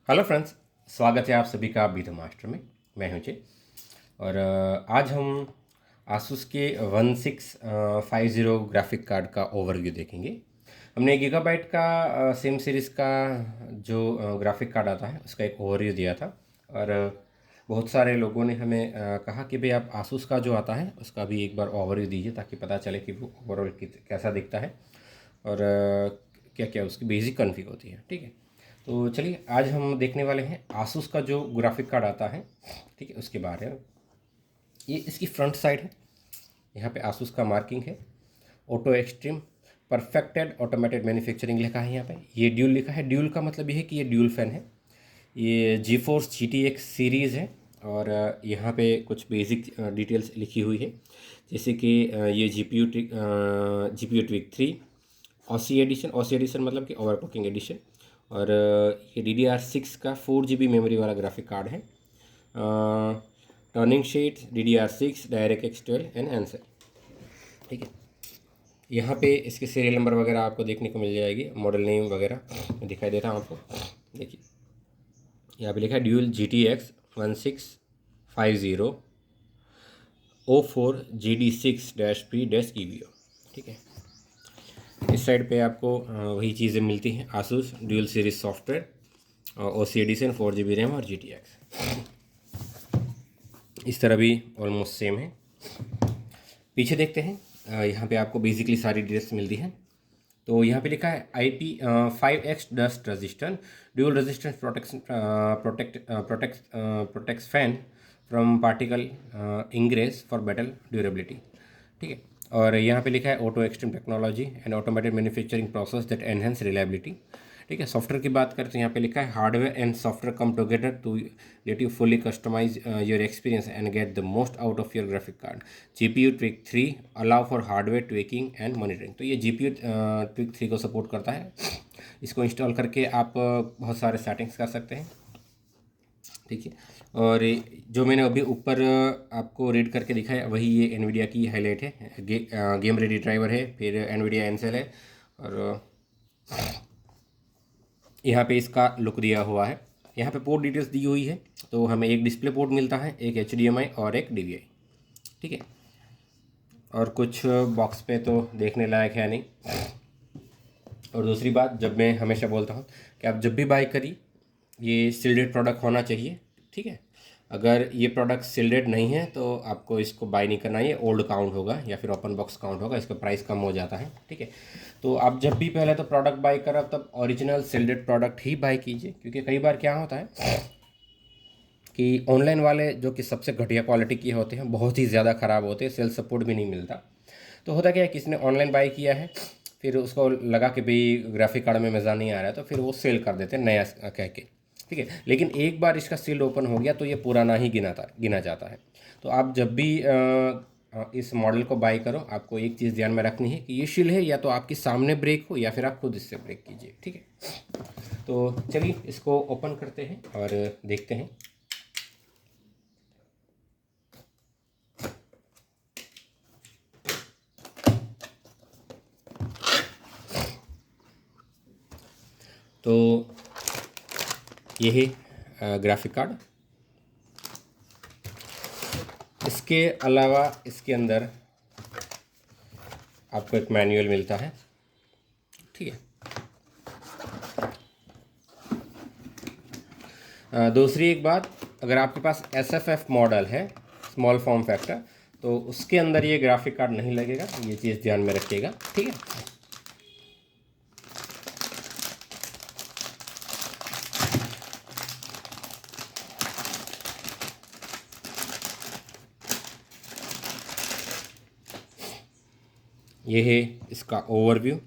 Hello friends, स्वागत है आप सभी का बीटू मास्टर में। मैं हूं जय। और आज हम आसूस के 1650 ग्राफिक कार्ड का ओवरव्यू देखेंगे। हमने गीगाबाइट का सेम सीरीज़ का जो ग्राफिक कार्ड आता है उसका एक ओवरव्यू दिया था। और बहुत सारे लोगों ने हमें कहा कि भाई आप आसूस का जो आता है उसका भी एक बार ओवरव्यू दीजिए ताकि पता चले कि वो ओवरऑल कैसा दिखता है और क्या क्या उसकी बेसिक कॉन्फ़िग होती है। ठीक है, तो चलिए आज हम देखने वाले हैं आसूस का जो ग्राफिक कार्ड आता है। ठीक है, उसके बारे में। ये इसकी फ्रंट साइड है। यहाँ पे आसूस का मार्किंग है, auto extreme perfected automated manufacturing लिखा है। यहाँ पे ये ड्यूल लिखा है। ड्यूल का मतलब ये है कि ये ड्यूल फैन है। ये GeForce G T X series है। और यहाँ पे कुछ बेसिक डिटेल्स लिखी हुई है, जैसे कि ये जी पी यू ट्विक 3 ओसी एडिशन मतलब कि ओवरक्लॉकिंग एडिशन। और ये DDR6 का 4 GB मेमोरी वाला ग्राफिक कार्ड है। Turning sheet DDR6 direct x 12 and answer. ठीक है, यहाँ पे इसके सीरियल नंबर वगैरह आपको देखने को मिल जाएगी, मॉडल नेम वगैरह मैं दिखाई देता हूँ आपको। देखिए यहाँ पे लिखा है ड्यूल GTX 1650 O4 GD6-P-EVO। ठीक है, इस साइड पे आपको वही चीज़ें मिलती हैं, Asus dual series software, OC edition 4 GB RAM और GTX। इस तरह भी ऑलमोस्ट सेम है। पीछे देखते हैं, यहाँ पे आपको बेसिकली सारी डिटेल्स मिलती हैं। तो यहाँ पे लिखा है IP5X dust resistant dual resistance protects fan from particle ingress for better durability. ठीक है, और यहाँ पे लिखा है auto extreme technology and automated manufacturing process that enhance reliability. ठीक है, सॉफ्टवेयर की बात करते हैं। यहाँ पे लिखा है hardware and software come together to let you fully customise your experience and get the most out of your graphic card. GPU tweak 3 allow for hardware tweaking and monitoring. तो ये GPU ट्विक 3 को support करता है। इसको install करके आप बहुत सारे सेटिंग्स कर सकते हैं। ठीक है, और जो मैंने अभी ऊपर आपको रीड करके दिखाया वही ये एनवीडिया की हाईलाइट है। गेम रेडी ड्राइवर है, फिर एनवीडिया एनसेल है, और यहाँ पे इसका लुक दिया हुआ है। यहाँ पे पोर्ट डिटेल्स दी हुई है। तो हमें एक डिस्प्ले पोर्ट मिलता है, एक HDMI और एक DVI। ठीक है, और कुछ बॉक्स पे तो देखने लायक है नहीं। और दूसरी बात, जब मैं हमेशा बोलता हूँ कि आप जब भी बाई करिए ये सील्डेड प्रोडक्ट होना चाहिए। ठीक है, अगर ये प्रोडक्ट सील्डेड नहीं है तो आपको इसको बाई नहीं करना है, ये ओल्ड काउंट होगा या फिर ओपन बॉक्स काउंट होगा, इसका प्राइस कम हो जाता है। ठीक है, तो आप जब भी पहले तो प्रोडक्ट बाई करो तब original shielded product he by कीजिए, क्योंकि कई बार क्या होता है कि ऑनलाइन वाले जो कि सबसे घटिया क्वालिटी के होते हैं, बहुत ही ज़्यादा ख़राब होते हैं, सेल सपोर्ट भी नहीं मिलता। तो होता क्या है, किसी ने ऑनलाइन बाई किया है, फिर उसको लगा कि भाई ग्राफिक कार्ड में मज़ा नहीं आ रहा है, तो फिर वो सेल कर देते हैं नया कह के। ठीक है, लेकिन एक बार इसका सील ओपन हो गया तो ये पुराना ही गिना जाता है। तो आप जब भी इस मॉडल को बाई करो, आपको एक चीज़ ध्यान में रखनी है कि ये शील है या तो आपके सामने ब्रेक हो या फिर आप खुद इससे ब्रेक कीजिए। ठीक है, तो चलिए इसको ओपन करते हैं और देखते हैं। तो ये है ग्राफिक कार्ड। इसके अलावा इसके अंदर आपको एक मैनुअल मिलता है। ठीक है, दूसरी एक बात, अगर आपके पास SFF मॉडल है, स्मॉल फॉर्म फैक्टर, तो उसके अंदर ये ग्राफिक कार्ड नहीं लगेगा, ये चीज़ ध्यान में रखिएगा। ठीक है, ये है इसका ओवरव्यू।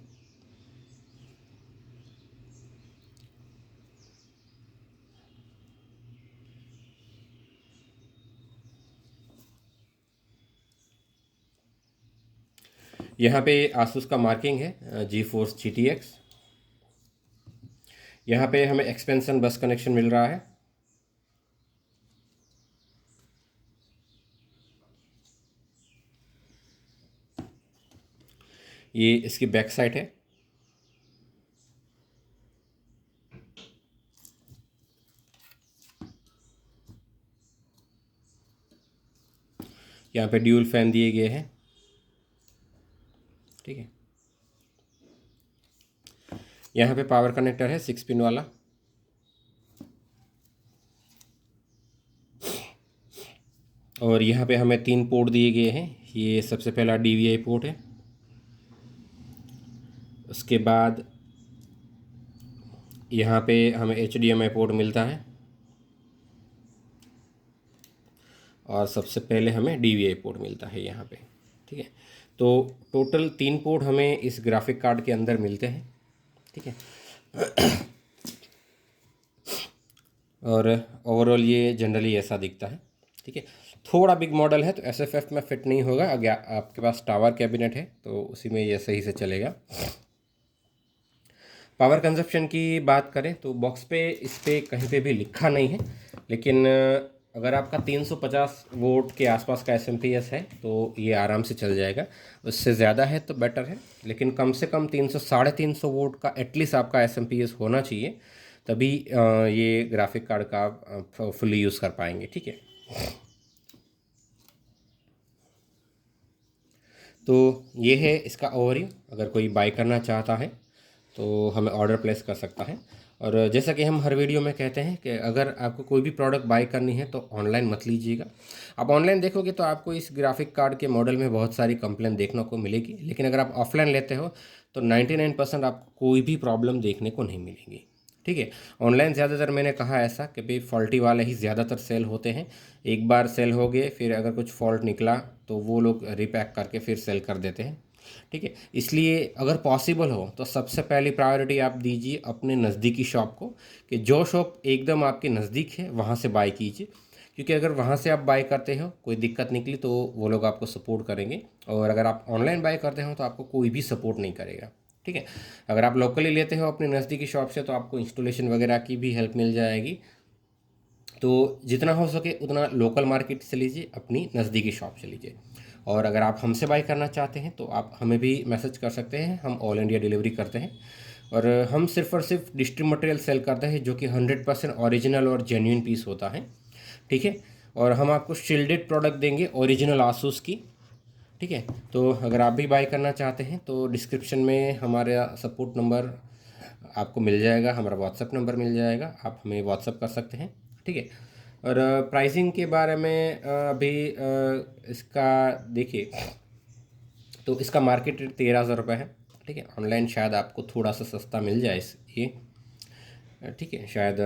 यहाँ पे आसूस का मार्किंग है GeForce GTX। यहाँ पे हमें एक्सपेंशन बस कनेक्शन मिल रहा है। ये इसकी बैक साइड है। यहाँ पे ड्यूल फैन दिए गए हैं, ठीक है। यहाँ पे पावर कनेक्टर है 6 पिन वाला, और यहाँ पे हमें 3 पोर्ट दिए गए हैं। ये सबसे पहला DVI पोर्ट है, उसके बाद यहाँ पे हमें HDMI पोर्ट मिलता है, और सबसे पहले हमें DVI पोर्ट मिलता है यहाँ पे, ठीक है। तो टोटल 3 पोर्ट हमें इस ग्राफिक कार्ड के अंदर मिलते हैं, ठीक है। और ओवरऑल ये जनरली ऐसा दिखता है, ठीक है। थोड़ा बिग मॉडल है तो SFF में फिट नहीं होगा। अगर आपके पास टावर कैबिनेट है तो उसी में ये सही से चलेगा। पावर कंजप्शन की बात करें तो बॉक्स पे इस पर कहीं पे भी लिखा नहीं है, लेकिन अगर आपका 350 वोल्ट के आसपास का SMPS है तो ये आराम से चल जाएगा। उससे ज़्यादा है तो बेटर है, लेकिन कम से कम 300 350 वोल्ट का एटलीस्ट आपका SMPS होना चाहिए, तभी ये ग्राफिक कार्ड का आप फुली यूज़ कर पाएंगे, ठीक है। तो ये है इसका ओवरव्यू। अगर कोई बाय करना चाहता है तो हमें ऑर्डर प्लेस कर सकता है। और जैसा कि हम हर वीडियो में कहते हैं कि अगर आपको कोई भी प्रोडक्ट बाय करनी है तो ऑनलाइन मत लीजिएगा। आप ऑनलाइन देखोगे तो आपको इस ग्राफिक कार्ड के मॉडल में बहुत सारी कंप्लेंट देखने को मिलेगी, लेकिन अगर आप ऑफलाइन लेते हो तो 99% आपको कोई भी प्रॉब्लम देखने को नहीं मिलेगी, ठीक है। ऑनलाइन ज़्यादातर मैंने कहा ऐसा कि भाई फॉल्टी वाले ही ज़्यादातर सेल होते हैं। एक बार सेल हो गए, फिर अगर कुछ फॉल्ट निकला तो वो लोग रिपैक करके फिर सेल कर देते हैं, ठीक है। इसलिए अगर पॉसिबल हो तो सबसे पहली प्रायोरिटी आप दीजिए अपने नज़दीकी शॉप को, कि जो शॉप एकदम आपके नज़दीक है वहाँ से बाय कीजिए, क्योंकि अगर वहाँ से आप बाय करते हो कोई दिक्कत निकली तो वो लोग आपको सपोर्ट करेंगे, और अगर आप ऑनलाइन बाय करते हो तो आपको कोई भी सपोर्ट नहीं करेगा, ठीक है। अगर आप लोकली लेते हो अपने नज़दीकी शॉप से तो आपको इंस्टॉलेशन वगैरह की भी हेल्प मिल जाएगी। तो जितना हो सके उतना लोकल मार्केट से लीजिए, अपनी नज़दीकी शॉप से लीजिए। और अगर आप हमसे बाय करना चाहते हैं तो आप हमें भी मैसेज कर सकते हैं, हम ऑल इंडिया डिलीवरी करते हैं। और हम सिर्फ और सिर्फ डिस्ट्री मटेरियल सेल करते हैं जो कि 100% ओरिजिनल और जेन्युइन पीस होता है, ठीक है। और हम आपको शील्डेड प्रोडक्ट देंगे ओरिजिनल आसूस की, ठीक है। तो अगर आप भी बाय करना चाहते हैं तो डिस्क्रिप्शन में हमारा सपोर्ट नंबर आपको मिल जाएगा, हमारा व्हाट्सअप नंबर मिल जाएगा, आप हमें व्हाट्सअप कर सकते हैं, ठीक है। और प्राइसिंग के बारे में अभी इसका देखिए तो इसका मार्केट रेट 13,000 रुपये है, ठीक है। ऑनलाइन शायद आपको थोड़ा सा सस्ता मिल जाए ये, ठीक है। शायद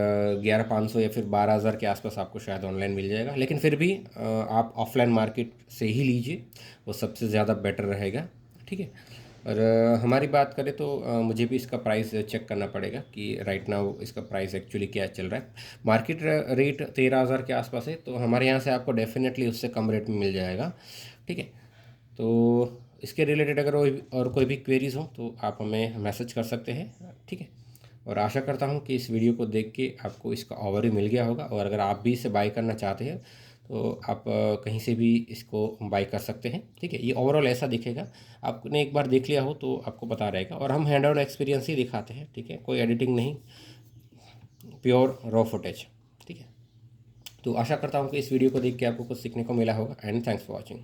11,500 या फिर 12,000 के आसपास आपको शायद ऑनलाइन मिल जाएगा, लेकिन फिर भी आप ऑफलाइन मार्केट से ही लीजिए, वो सबसे ज़्यादा बेटर रहेगा, ठीक है। और हमारी बात करें तो मुझे भी इसका प्राइस चेक करना पड़ेगा कि राइट नाउ इसका प्राइस एक्चुअली क्या चल रहा है। मार्केट रेट 13,000 के आसपास है, तो हमारे यहाँ से आपको डेफिनेटली उससे कम रेट में मिल जाएगा, ठीक है। तो इसके रिलेटेड अगर और कोई भी क्वेरीज हो तो आप हमें मैसेज कर सकते हैं, ठीक है। और आशा करता हूँ कि इस वीडियो को देख के आपको इसका ओवरव्यू मिल गया होगा, और अगर आप भी इसे बाय करना चाहते हैं तो आप कहीं से भी इसको बाय कर सकते हैं, ठीक है। ये ओवरऑल ऐसा दिखेगा, आपने एक बार देख लिया हो तो आपको पता रहेगा। और हम हैंड ऑन एक्सपीरियंस ही दिखाते हैं, ठीक है, कोई एडिटिंग नहीं, प्योर रॉ फुटेज, ठीक है। तो आशा करता हूँ कि इस वीडियो को देख के आपको कुछ सीखने को मिला होगा, एंड थैंक्स फॉर वॉचिंग।